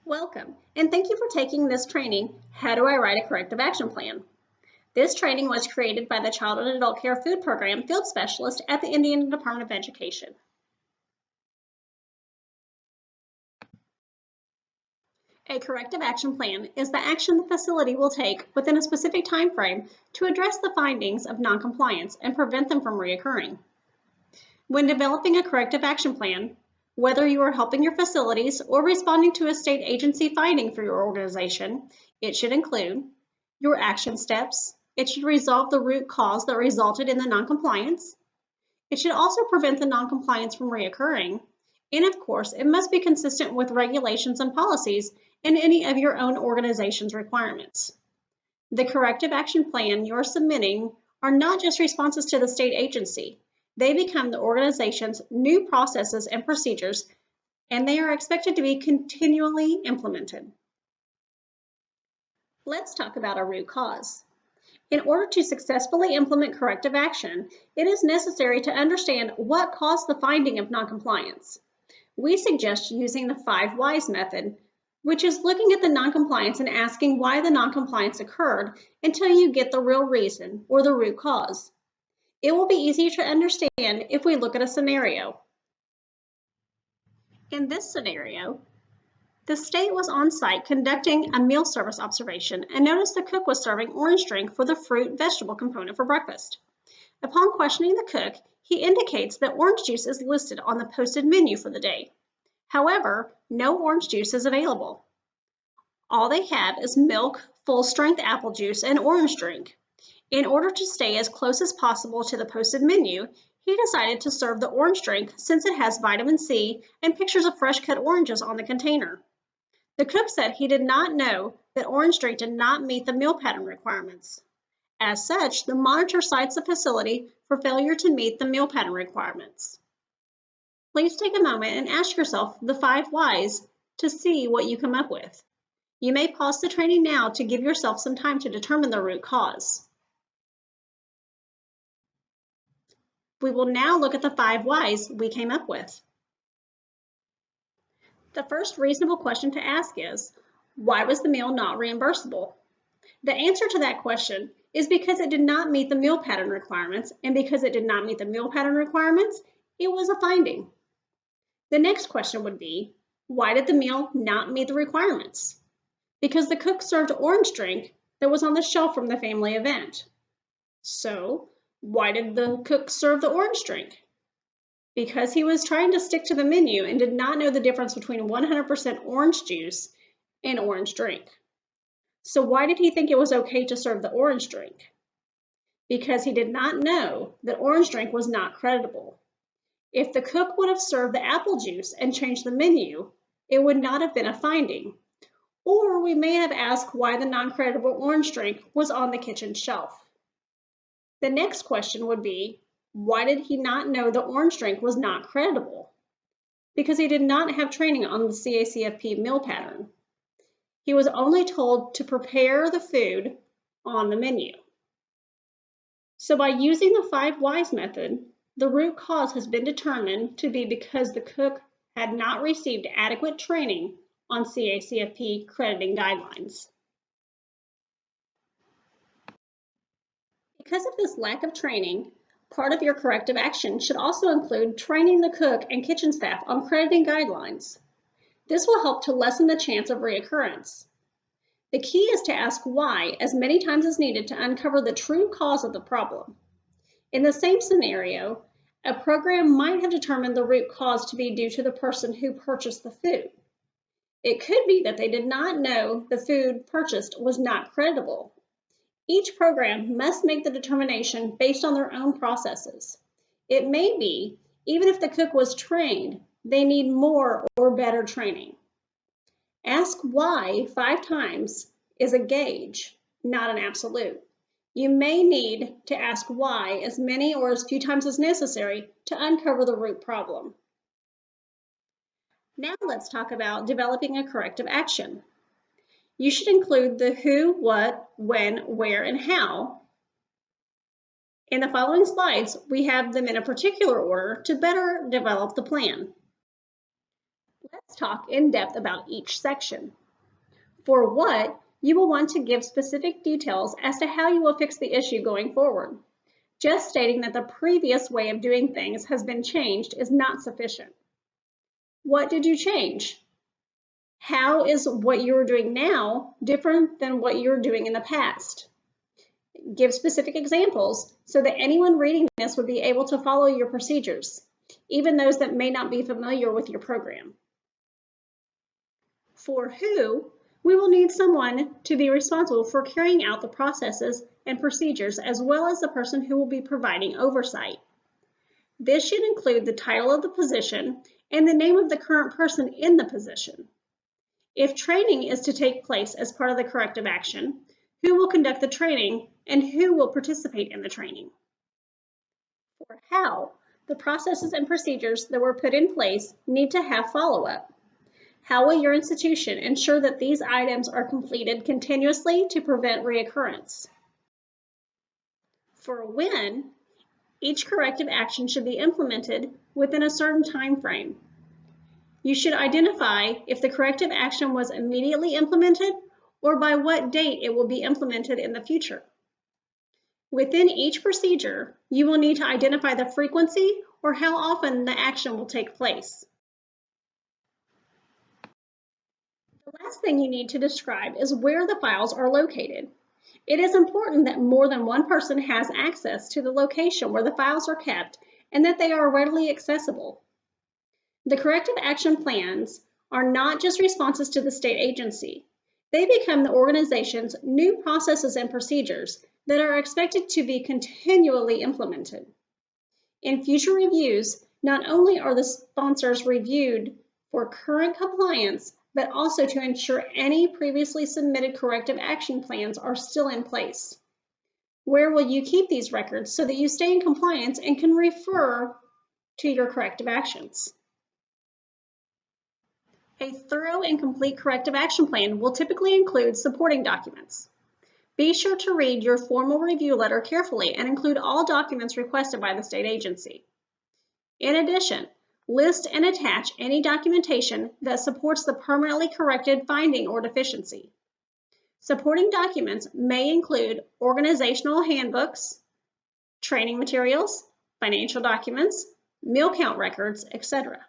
Welcome, and thank you for taking this training, How Do I Write a Corrective Action Plan? This training was created by the Child and Adult Care Food Program Field Specialist at the Indiana Department of Education. A corrective action plan is the action the facility will take within a specific time frame to address the findings of noncompliance and prevent them from reoccurring. When developing a corrective action plan, whether you are helping your facilities or responding to a state agency finding for your organization, it should include your action steps. It should resolve the root cause that resulted in the noncompliance. It should also prevent the noncompliance from reoccurring. And of course, it must be consistent with regulations and policies and any of your own organization's requirements. The corrective action plan you're submitting are not just responses to the state agency. They become the organization's new processes and procedures, and they are expected to be continually implemented. Let's talk about a root cause. In order to successfully implement corrective action, it is necessary to understand what caused the finding of noncompliance. We suggest using the 5 whys method, which is looking at the noncompliance and asking why the noncompliance occurred until you get the real reason or the root cause. It will be easier to understand if we look at a scenario. In this scenario, the state was on site conducting a meal service observation and noticed the cook was serving orange drink for the fruit vegetable component for breakfast. Upon questioning the cook, he indicates that orange juice is listed on the posted menu for the day. However, no orange juice is available. All they have is milk, full-strength apple juice, and orange drink. In order to stay as close as possible to the posted menu, he decided to serve the orange drink since it has vitamin C and pictures of fresh cut oranges on the container. The cook said he did not know that orange drink did not meet the meal pattern requirements. As such, the monitor cites the facility for failure to meet the meal pattern requirements. Please take a moment and ask yourself the 5 whys to see what you come up with. You may pause the training now to give yourself some time to determine the root cause. We will now look at the 5 whys we came up with. The first reasonable question to ask is, why was the meal not reimbursable? The answer to that question is because it did not meet the meal pattern requirements, and because it did not meet the meal pattern requirements, it was a finding. The next question would be, why did the meal not meet the requirements? Because the cook served orange drink that was on the shelf from the family event. So, why did the cook serve the orange drink? Because he was trying to stick to the menu and did not know the difference between 100% orange juice and orange drink. So why did he think it was okay to serve the orange drink? Because he did not know that orange drink was not creditable. If the cook would have served the apple juice and changed the menu, it would not have been a finding. Or we may have asked why the non-creditable orange drink was on the kitchen shelf. The next question would be, why did he not know the orange drink was not creditable? Because he did not have training on the CACFP meal pattern. He was only told to prepare the food on the menu. So by using the 5 whys method, the root cause has been determined to be because the cook had not received adequate training on CACFP crediting guidelines. Because of this lack of training, part of your corrective action should also include training the cook and kitchen staff on crediting guidelines. This will help to lessen the chance of reoccurrence. The key is to ask why as many times as needed to uncover the true cause of the problem. In the same scenario, a program might have determined the root cause to be due to the person who purchased the food. It could be that they did not know the food purchased was not creditable. Each program must make the determination based on their own processes. It may be, even if the cook was trained, they need more or better training. Ask why 5 times is a gauge, not an absolute. You may need to ask why as many or as few times as necessary to uncover the root problem. Now let's talk about developing a corrective action. You should include the who, what, when, where, and how. In the following slides, we have them in a particular order to better develop the plan. Let's talk in depth about each section. For what, you will want to give specific details as to how you will fix the issue going forward. Just stating that the previous way of doing things has been changed is not sufficient. What did you change? How is what you're doing now different than what you're doing in the past? Give specific examples so that anyone reading this would be able to follow your procedures, even those that may not be familiar with your program. For who, we will need someone to be responsible for carrying out the processes and procedures, as well as the person who will be providing oversight. This should include the title of the position and the name of the current person in the position. If training is to take place as part of the corrective action, who will conduct the training and who will participate in the training? For how, the processes and procedures that were put in place need to have follow-up. How will your institution ensure that these items are completed continuously to prevent reoccurrence? For when, each corrective action should be implemented within a certain time frame. You should identify if the corrective action was immediately implemented or by what date it will be implemented in the future. Within each procedure, you will need to identify the frequency or how often the action will take place. The last thing you need to describe is where the files are located. It is important that more than one person has access to the location where the files are kept and that they are readily accessible. The corrective action plans are not just responses to the state agency. They become the organization's new processes and procedures that are expected to be continually implemented. In future reviews, not only are the sponsors reviewed for current compliance, but also to ensure any previously submitted corrective action plans are still in place. Where will you keep these records so that you stay in compliance and can refer to your corrective actions? A thorough and complete corrective action plan will typically include supporting documents. Be sure to read your formal review letter carefully and include all documents requested by the state agency. In addition, list and attach any documentation that supports the permanently corrected finding or deficiency. Supporting documents may include organizational handbooks, training materials, financial documents, meal count records, etc.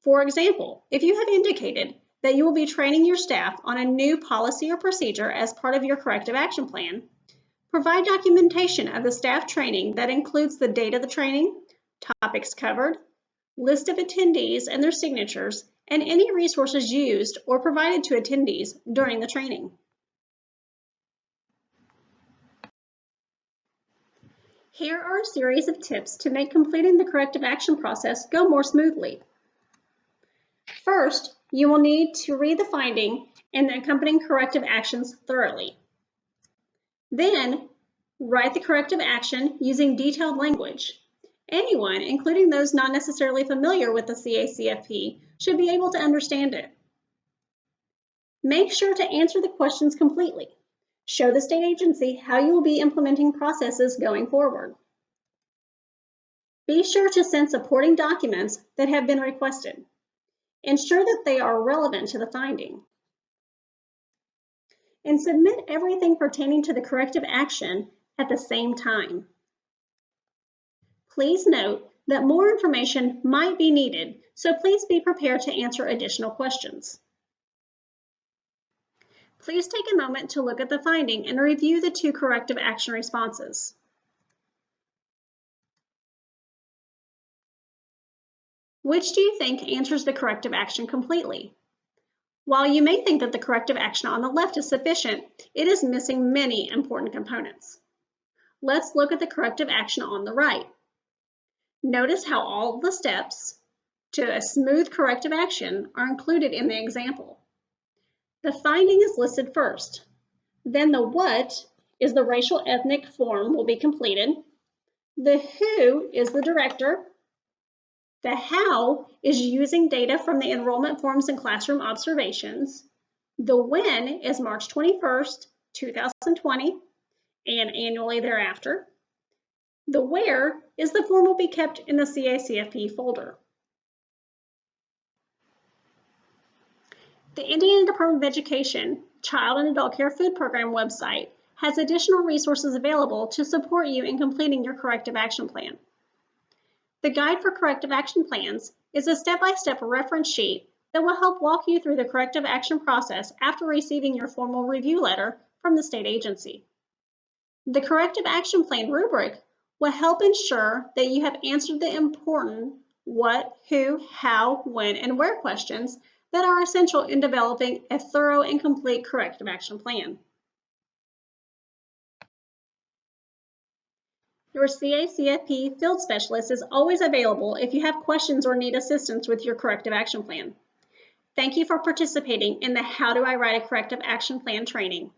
For example, if you have indicated that you will be training your staff on a new policy or procedure as part of your corrective action plan, provide documentation of the staff training that includes the date of the training, topics covered, list of attendees and their signatures, and any resources used or provided to attendees during the training. Here are a series of tips to make completing the corrective action process go more smoothly. First, you will need to read the finding and the accompanying corrective actions thoroughly. Then, write the corrective action using detailed language. Anyone, including those not necessarily familiar with the CACFP, should be able to understand it. Make sure to answer the questions completely. Show the state agency how you will be implementing processes going forward. Be sure to send supporting documents that have been requested. Ensure that they are relevant to the finding. And submit everything pertaining to the corrective action at the same time. Please note that more information might be needed, so please be prepared to answer additional questions. Please take a moment to look at the finding and review the two corrective action responses. Which do you think answers the corrective action completely? While you may think that the corrective action on the left is sufficient, it is missing many important components. Let's look at the corrective action on the right. Notice how all the steps to a smooth corrective action are included in the example. The finding is listed first. Then the what is the racial ethnic form will be completed. The who is the director. The how is using data from the enrollment forms and classroom observations. The when is March 21st, 2020, and annually thereafter. The where is the form will be kept in the CACFP folder. The Indiana Department of Education Child and Adult Care Food Program website has additional resources available to support you in completing your corrective action plan. The Guide for Corrective Action Plans is a step-by-step reference sheet that will help walk you through the corrective action process after receiving your formal review letter from the state agency. The Corrective Action Plan rubric will help ensure that you have answered the important what, who, how, when, and where questions that are essential in developing a thorough and complete corrective action plan. Your CACFP field specialist is always available if you have questions or need assistance with your corrective action plan. Thank you for participating in the How Do I Write a Corrective Action Plan training.